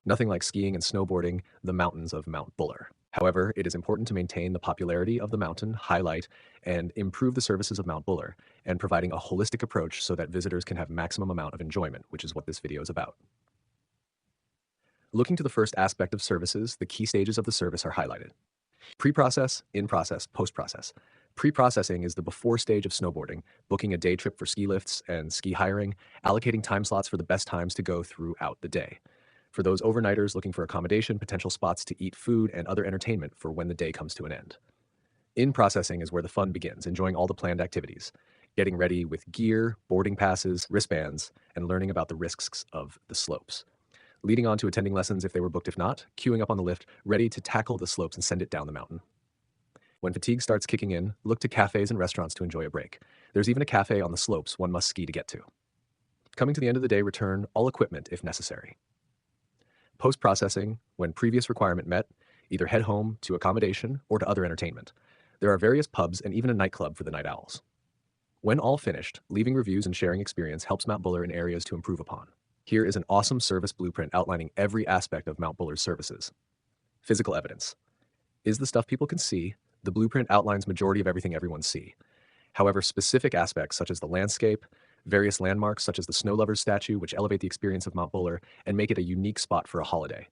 Nothing like skiing and snowboarding the mountains of Mount Buller. However, it is important to maintain the popularity of the mountain, highlight, and improve the services of Mount Buller, and providing a holistic approach so that visitors can have maximum amount of enjoyment, which is what this video is about. Looking to the first aspect of services, the key stages of the service are highlighted. Pre-process, in-process, post-process. Pre-processing is the before stage of snowboarding, booking a day trip for ski lifts and ski hiring, allocating time slots for the best times to go throughout the day. For those overnighters looking for accommodation, potential spots to eat food, and other entertainment for when the day comes to an end. In-processing is where the fun begins, enjoying all the planned activities, getting ready with gear, boarding passes, wristbands, and learning about the risks of the slopes. Leading on to attending lessons if they were booked. If not, queuing up on the lift, ready to tackle the slopes and send it down the mountain. When fatigue starts kicking in, look to cafes and restaurants to enjoy a break. There's even a cafe on the slopes one must ski to get to. Coming to the end of the day, return all equipment if necessary. Post-processing, when previous requirement met, either head home to accommodation or to other entertainment. There are various pubs and even a nightclub for the night owls. When all finished, leaving reviews and sharing experience helps Mount Buller in areas to improve upon. Here is an awesome service blueprint outlining every aspect of Mount Buller's services. Physical evidence is the stuff people can see. The blueprint outlines majority of everything everyone see. However, specific aspects such as the landscape, various landmarks such as the Snow Lovers statue, which elevate the experience of Mount Buller and make it a unique spot for a holiday.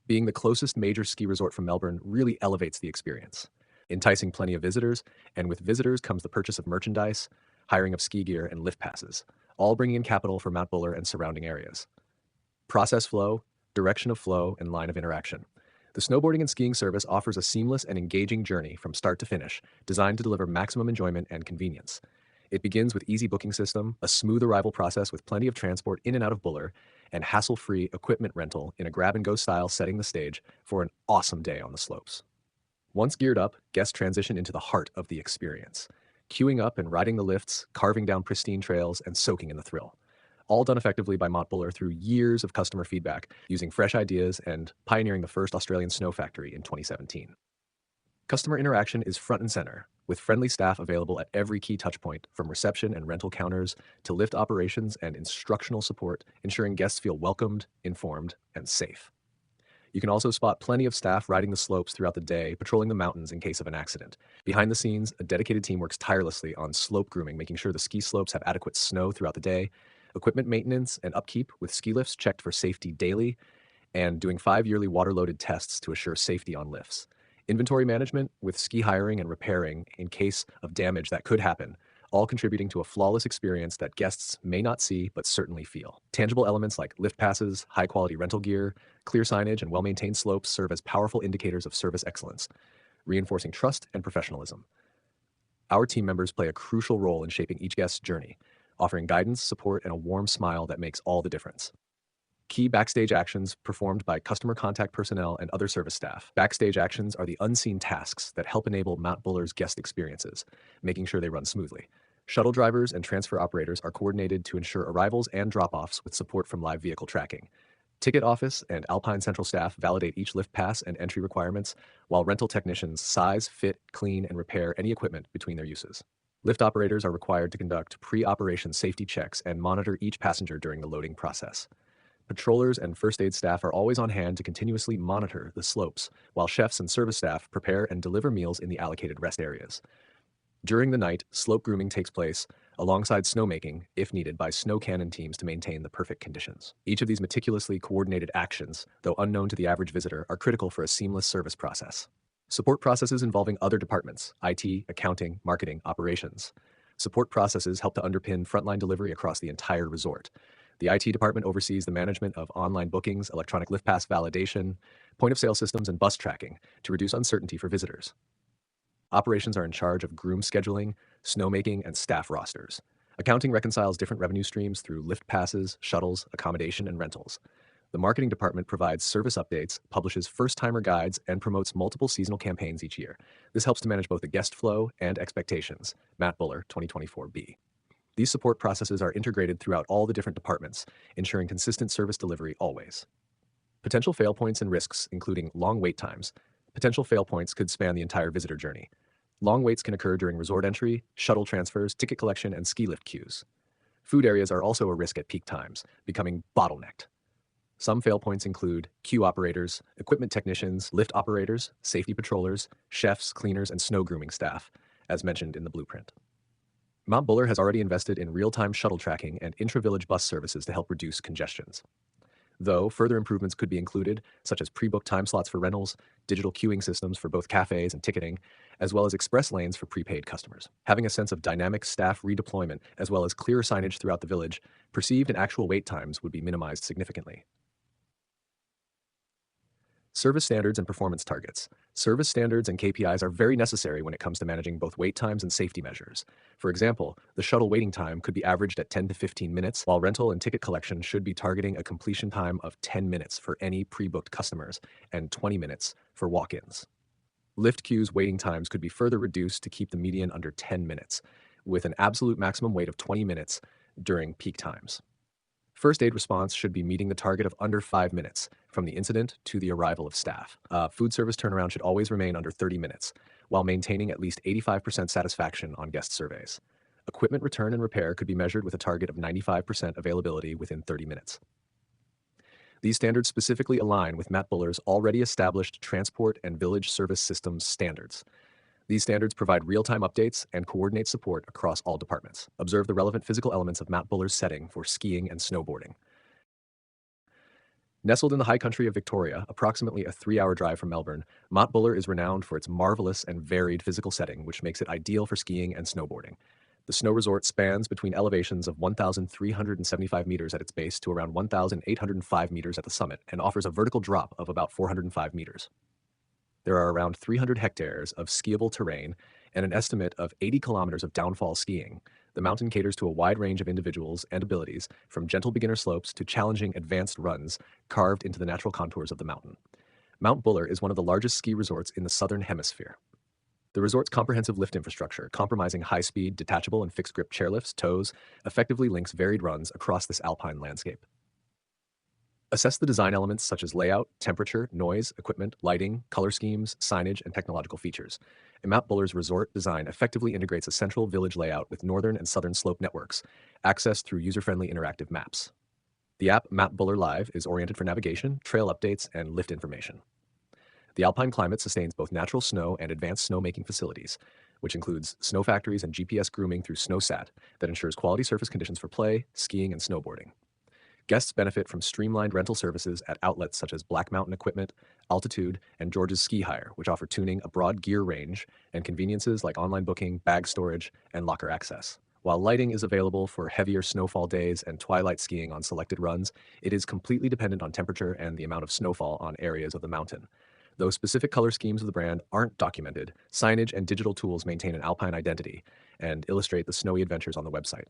Being the closest major ski resort from Melbourne really elevates the experience, enticing plenty of visitors, and with visitors comes the purchase of merchandise, hiring of ski gear, and lift passes, all bringing in capital for Mount Buller and surrounding areas. Process flow, direction of flow, and line of interaction. The snowboarding and skiing service offers a seamless and engaging journey from start to finish, designed to deliver maximum enjoyment and convenience. It begins with easy booking system, a smooth arrival process with plenty of transport in and out of Buller, and hassle-free equipment rental in a grab-and-go style, setting the stage for an awesome day on the slopes. Once geared up, guests transition into the heart of the experience, queuing up and riding the lifts, carving down pristine trails, and soaking in the thrill. All done effectively by Mount Buller through years of customer feedback, using fresh ideas and pioneering the first Australian snow factory in 2017. Customer interaction is front and center, with friendly staff available at every key touchpoint, from reception and rental counters to lift operations and instructional support, ensuring guests feel welcomed, informed, and safe. You can also spot plenty of staff riding the slopes throughout the day, patrolling the mountains in case of an accident. Behind the scenes, a dedicated team works tirelessly on slope grooming, making sure the ski slopes have adequate snow throughout the day, equipment maintenance and upkeep with ski lifts checked for safety daily, and doing 5 yearly water-loaded tests to assure safety on lifts. Inventory management with ski hiring and repairing in case of damage that could happen, all contributing to a flawless experience that guests may not see but certainly feel. Tangible elements like lift passes, high-quality rental gear, clear signage, and well-maintained slopes serve as powerful indicators of service excellence, reinforcing trust and professionalism. Our team members play a crucial role in shaping each guest's journey, offering guidance, support, and a warm smile that makes all the difference. Key backstage actions performed by customer contact personnel and other service staff. Backstage actions are the unseen tasks that help enable Mount Buller's guest experiences, making sure they run smoothly. Shuttle drivers and transfer operators are coordinated to ensure arrivals and drop-offs with support from live vehicle tracking. Ticket office and Alpine Central staff validate each lift pass and entry requirements, while rental technicians size, fit, clean, and repair any equipment between their uses. Lift operators are required to conduct pre-operation safety checks and monitor each passenger during the loading process. Patrollers and first aid staff are always on hand to continuously monitor the slopes, while chefs and service staff prepare and deliver meals in the allocated rest areas. During the night, slope grooming takes place, alongside snowmaking, if needed, by snow cannon teams to maintain the perfect conditions. Each of these meticulously coordinated actions, though unknown to the average visitor, are critical for a seamless service process. Support processes involving other departments, IT, accounting, marketing, operations. Support processes help to underpin frontline delivery across the entire resort. The IT department oversees the management of online bookings, electronic lift pass validation, point-of-sale systems, and bus tracking to reduce uncertainty for visitors. Operations are in charge of groom scheduling, snowmaking, and staff rosters. Accounting reconciles different revenue streams through lift passes, shuttles, accommodation, and rentals. The marketing department provides service updates, publishes first-timer guides, and promotes multiple seasonal campaigns each year. This helps to manage both the guest flow and expectations. Matt Buller, 2024B. These support processes are integrated throughout all the different departments, ensuring consistent service delivery always. Potential fail points and risks, including long wait times. Potential fail points could span the entire visitor journey. Long waits can occur during resort entry, shuttle transfers, ticket collection, and ski lift queues. Food areas are also a risk at peak times, becoming bottlenecked. Some fail points include queue operators, equipment technicians, lift operators, safety patrollers, chefs, cleaners, and snow grooming staff, as mentioned in the blueprint. Mount Buller has already invested in real-time shuttle tracking and intra-village bus services to help reduce congestions. Though further improvements could be included, such as pre-booked time slots for rentals, digital queuing systems for both cafes and ticketing, as well as express lanes for prepaid customers. Having a sense of dynamic staff redeployment, as well as clearer signage throughout the village, perceived and actual wait times would be minimized significantly. Service standards and performance targets. Service standards and KPIs are very necessary when it comes to managing both wait times and safety measures. For example, the shuttle waiting time could be averaged at 10 to 15 minutes, while rental and ticket collection should be targeting a completion time of 10 minutes for any pre-booked customers and 20 minutes for walk-ins. Lift queues waiting times could be further reduced to keep the median under 10 minutes, with an absolute maximum wait of 20 minutes during peak times. First aid response should be meeting the target of under 5 minutes from the incident to the arrival of staff. Food service turnaround should always remain under 30 minutes, while maintaining at least 85% satisfaction on guest surveys. Equipment return and repair could be measured with a target of 95% availability within 30 minutes. These standards specifically align with Matt Buller's already established transport and village service systems standards. These standards provide real-time updates and coordinate support across all departments. Observe the relevant physical elements of Matt Buller's setting for skiing and snowboarding. Nestled in the high country of Victoria, approximately a 3-hour drive from Melbourne, Mount Buller is renowned for its marvelous and varied physical setting, which makes it ideal for skiing and snowboarding. The snow resort spans between elevations of 1,375 meters at its base to around 1,805 meters at the summit and offers a vertical drop of about 405 meters. There are around 300 hectares of skiable terrain and an estimate of 80 kilometers of downfall skiing. The mountain caters to a wide range of individuals and abilities, from gentle beginner slopes to challenging advanced runs carved into the natural contours of the mountain. Mount Buller is one of the largest ski resorts in the southern hemisphere. The resort's comprehensive lift infrastructure, comprising high-speed, detachable, and fixed-grip chairlifts, tows, effectively links varied runs across this alpine landscape. Assess the design elements such as layout, temperature, noise, equipment, lighting, color schemes, signage, and technological features. Mount Buller's resort design effectively integrates a central village layout with northern and southern slope networks, accessed through user-friendly interactive maps. The app Mount Buller Live is oriented for navigation, trail updates, and lift information. The alpine climate sustains both natural snow and advanced snowmaking facilities, which includes snow factories and GPS grooming through SnowSat that ensures quality surface conditions for play, skiing, and snowboarding. Guests benefit from streamlined rental services at outlets such as Black Mountain Equipment, Altitude, and George's Ski Hire, which offer tuning, a broad gear range, and conveniences like online booking, bag storage, and locker access. While lighting is available for heavier snowfall days and twilight skiing on selected runs, it is completely dependent on temperature and the amount of snowfall on areas of the mountain. Though specific color schemes of the brand aren't documented, signage and digital tools maintain an alpine identity and illustrate the snowy adventures on the website.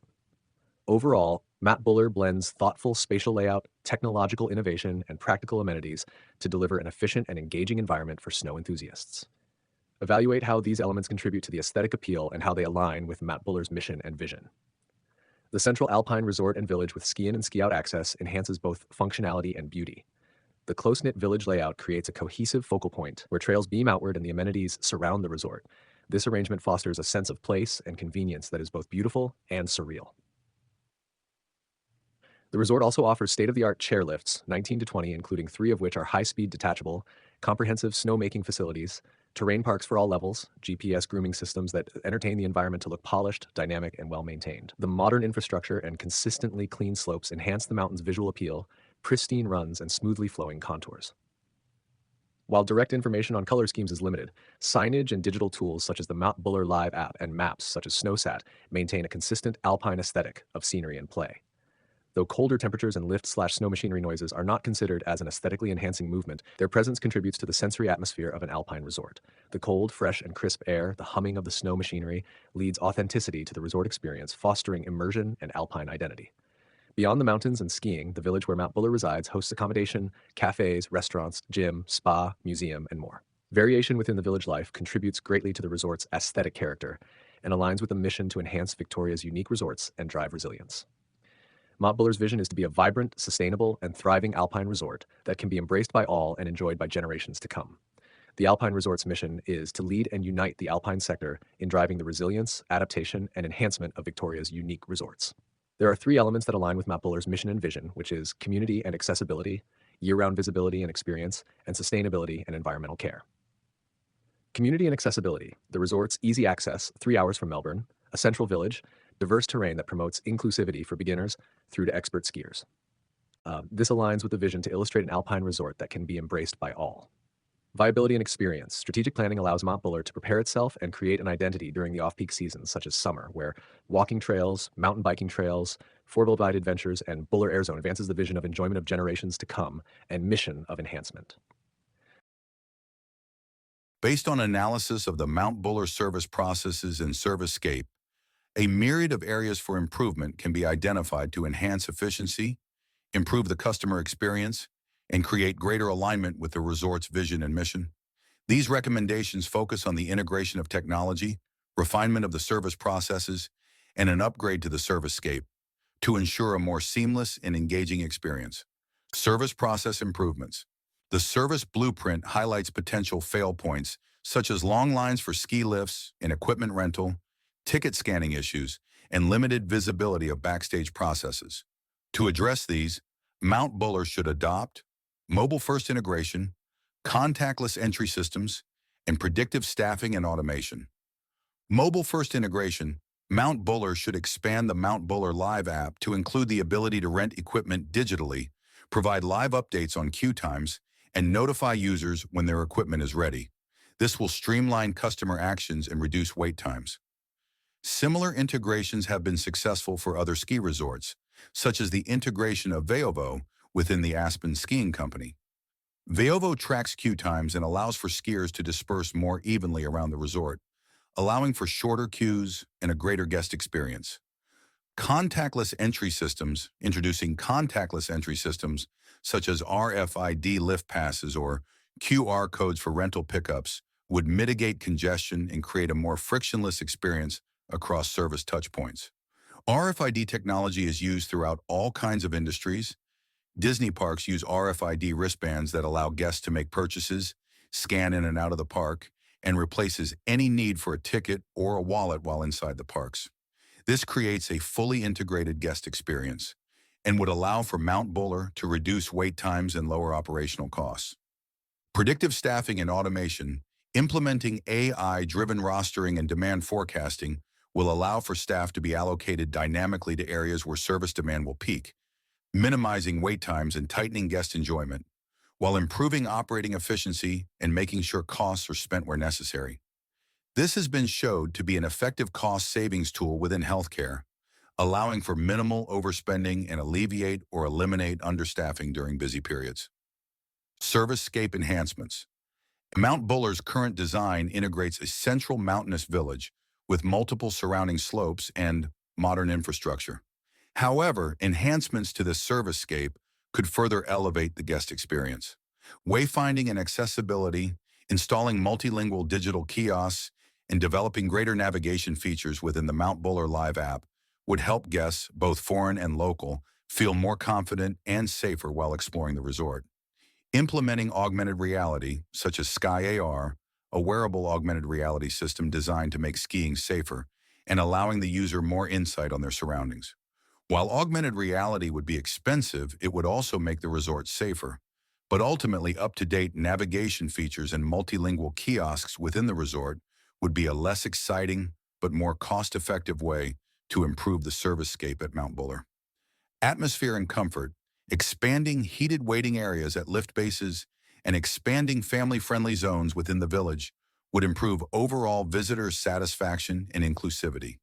Overall, Matt Buller blends thoughtful spatial layout, technological innovation, and practical amenities to deliver an efficient and engaging environment for snow enthusiasts. Evaluate how these elements contribute to the aesthetic appeal and how they align with Matt Buller's mission and vision. The central alpine resort and village with ski-in and ski-out access enhances both functionality and beauty. The close-knit village layout creates a cohesive focal point where trails beam outward and the amenities surround the resort. This arrangement fosters a sense of place and convenience that is both beautiful and surreal. The resort also offers state-of-the-art chairlifts, 19 to 20, including 3 of which are high-speed detachable, comprehensive snowmaking facilities, terrain parks for all levels, GPS grooming systems that entertain the environment to look polished, dynamic, and well-maintained. The modern infrastructure and consistently clean slopes enhance the mountain's visual appeal, pristine runs, and smoothly flowing contours. While direct information on color schemes is limited, signage and digital tools such as the Mount Buller Live app and maps such as SnowSat maintain a consistent alpine aesthetic of scenery and play. Though colder temperatures and lift/snow machinery noises are not considered as an aesthetically enhancing movement, their presence contributes to the sensory atmosphere of an alpine resort. The cold, fresh, and crisp air, the humming of the snow machinery, leads authenticity to the resort experience, fostering immersion and alpine identity. Beyond the mountains and skiing, the village where Mount Buller resides hosts accommodation, cafes, restaurants, gym, spa, museum, and more. Variation within the village life contributes greatly to the resort's aesthetic character and aligns with the mission to enhance Victoria's unique resorts and drive resilience. Mount Buller's vision is to be a vibrant, sustainable, and thriving alpine resort that can be embraced by all and enjoyed by generations to come. The Alpine Resort's mission is to lead and unite the alpine sector in driving the resilience, adaptation, and enhancement of Victoria's unique resorts. There are three elements that align with Mount Buller's mission and vision, which is community and accessibility, year-round visibility and experience, and sustainability and environmental care. Community and accessibility. The resort's easy access, 3 hours from Melbourne, a central village, diverse terrain that promotes inclusivity for beginners through to expert skiers. This aligns with the vision to illustrate an alpine resort that can be embraced by all. Viability and experience. Strategic planning allows Mount Buller to prepare itself and create an identity during the off-peak seasons, such as summer, where walking trails, mountain biking trails, four-wheel drive adventures, and Buller Air Zone advances the vision of enjoyment of generations to come and mission of enhancement. Based on analysis of the Mount Buller service processes in Servicescape, a myriad of areas for improvement can be identified to enhance efficiency, improve the customer experience, and create greater alignment with the resort's vision and mission. These recommendations focus on the integration of technology, refinement of the service processes, and an upgrade to the Servicescape to ensure a more seamless and engaging experience. Service process improvements. The service blueprint highlights potential fail points such as long lines for ski lifts and equipment rental, ticket scanning issues, and limited visibility of backstage processes. To address these, Mount Buller should adopt mobile-first integration, contactless entry systems, and predictive staffing and automation. Mobile-first integration. Mount Buller should expand the Mount Buller Live app to include the ability to rent equipment digitally, provide live updates on queue times, and notify users when their equipment is ready. This will streamline customer actions and reduce wait times. Similar integrations have been successful for other ski resorts, such as the integration of Veovo within the Aspen Skiing Company. Veovo tracks queue times and allows for skiers to disperse more evenly around the resort, allowing for shorter queues and a greater guest experience. Contactless entry systems. Introducing contactless entry systems such as RFID lift passes or QR codes for rental pickups would mitigate congestion and create a more frictionless experience across service touchpoints. RFID technology is used throughout all kinds of industries. Disney parks use RFID wristbands that allow guests to make purchases, scan in and out of the park, and replaces any need for a ticket or a wallet while inside the parks. This creates a fully integrated guest experience and would allow for Mount Buller to reduce wait times and lower operational costs. Predictive staffing and automation. Implementing AI-driven rostering and demand forecasting will allow for staff to be allocated dynamically to areas where service demand will peak, minimizing wait times and tightening guest enjoyment, while improving operating efficiency and making sure costs are spent where necessary. This has been shown to be an effective cost savings tool within healthcare, allowing for minimal overspending and alleviate or eliminate understaffing during busy periods. Servicescape enhancements. Mount Buller's current design integrates a central mountainous village with multiple surrounding slopes and modern infrastructure. However, enhancements to the Servicescape could further elevate the guest experience. Wayfinding and accessibility, installing multilingual digital kiosks, and developing greater navigation features within the Mount Buller Live app would help guests, both foreign and local, feel more confident and safer while exploring the resort. Implementing augmented reality, such as Sky AR, a wearable augmented reality system designed to make skiing safer, and allowing the user more insight on their surroundings. While augmented reality would be expensive, it would also make the resort safer. But ultimately, up-to-date navigation features and multilingual kiosks within the resort would be a less exciting but more cost-effective way to improve the Servicescape at Mount Buller. Atmosphere and comfort. Expanding heated waiting areas at lift bases and expanding family-friendly zones within the village would improve overall visitor satisfaction and inclusivity.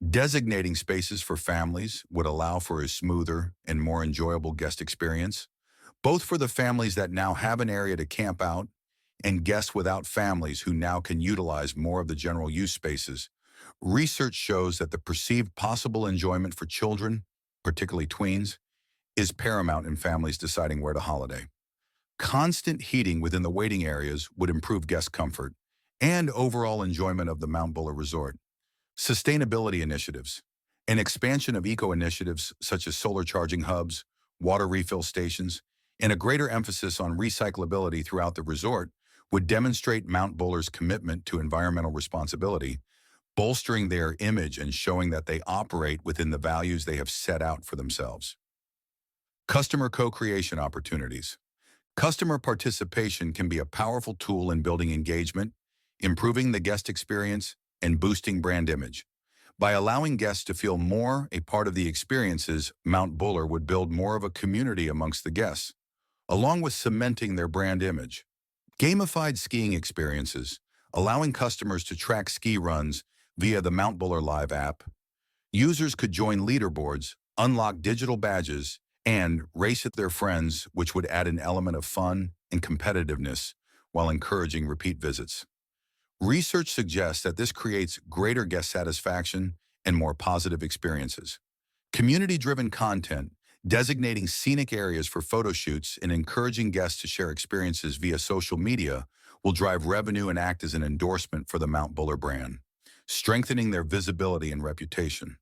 Designating spaces for families would allow for a smoother and more enjoyable guest experience, both for the families that now have an area to camp out and guests without families who now can utilize more of the general use spaces. Research shows that the perceived possible enjoyment for children, particularly tweens, is paramount in families deciding where to holiday. Constant heating within the waiting areas would improve guest comfort and overall enjoyment of the Mount Buller Resort. Sustainability initiatives. An expansion of eco-initiatives such as solar charging hubs, water refill stations, and a greater emphasis on recyclability throughout the resort would demonstrate Mount Buller's commitment to environmental responsibility, bolstering their image and showing that they operate within the values they have set out for themselves. Customer co-creation opportunities. Customer participation can be a powerful tool in building engagement, improving the guest experience, and boosting brand image. By allowing guests to feel more a part of the experiences, Mount Buller would build more of a community amongst the guests, along with cementing their brand image. Gamified skiing experiences, allowing customers to track ski runs via the Mount Buller Live app. Users could join leaderboards, unlock digital badges, and race at their friends, which would add an element of fun and competitiveness while encouraging repeat visits. Research suggests that this creates greater guest satisfaction and more positive experiences. Community-driven content, designating scenic areas for photo shoots and encouraging guests to share experiences via social media will drive revenue and act as an endorsement for the Mount Buller brand, strengthening their visibility and reputation.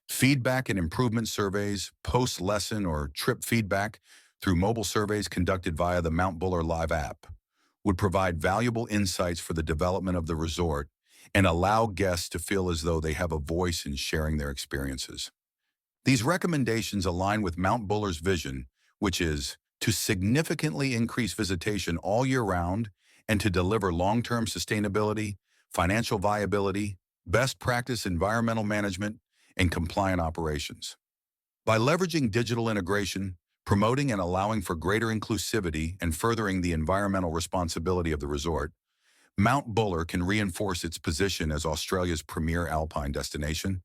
Feedback and improvement surveys, post-lesson or trip feedback through mobile surveys conducted via the Mount Buller Live app would provide valuable insights for the development of the resort and allow guests to feel as though they have a voice in sharing their experiences. These recommendations align with Mount Buller's vision, which is to significantly increase visitation all year round and to deliver long-term sustainability, financial viability, best practice environmental management, and compliant operations. By leveraging digital integration, promoting and allowing for greater inclusivity and furthering the environmental responsibility of the resort, Mount Buller can reinforce its position as Australia's premier alpine destination,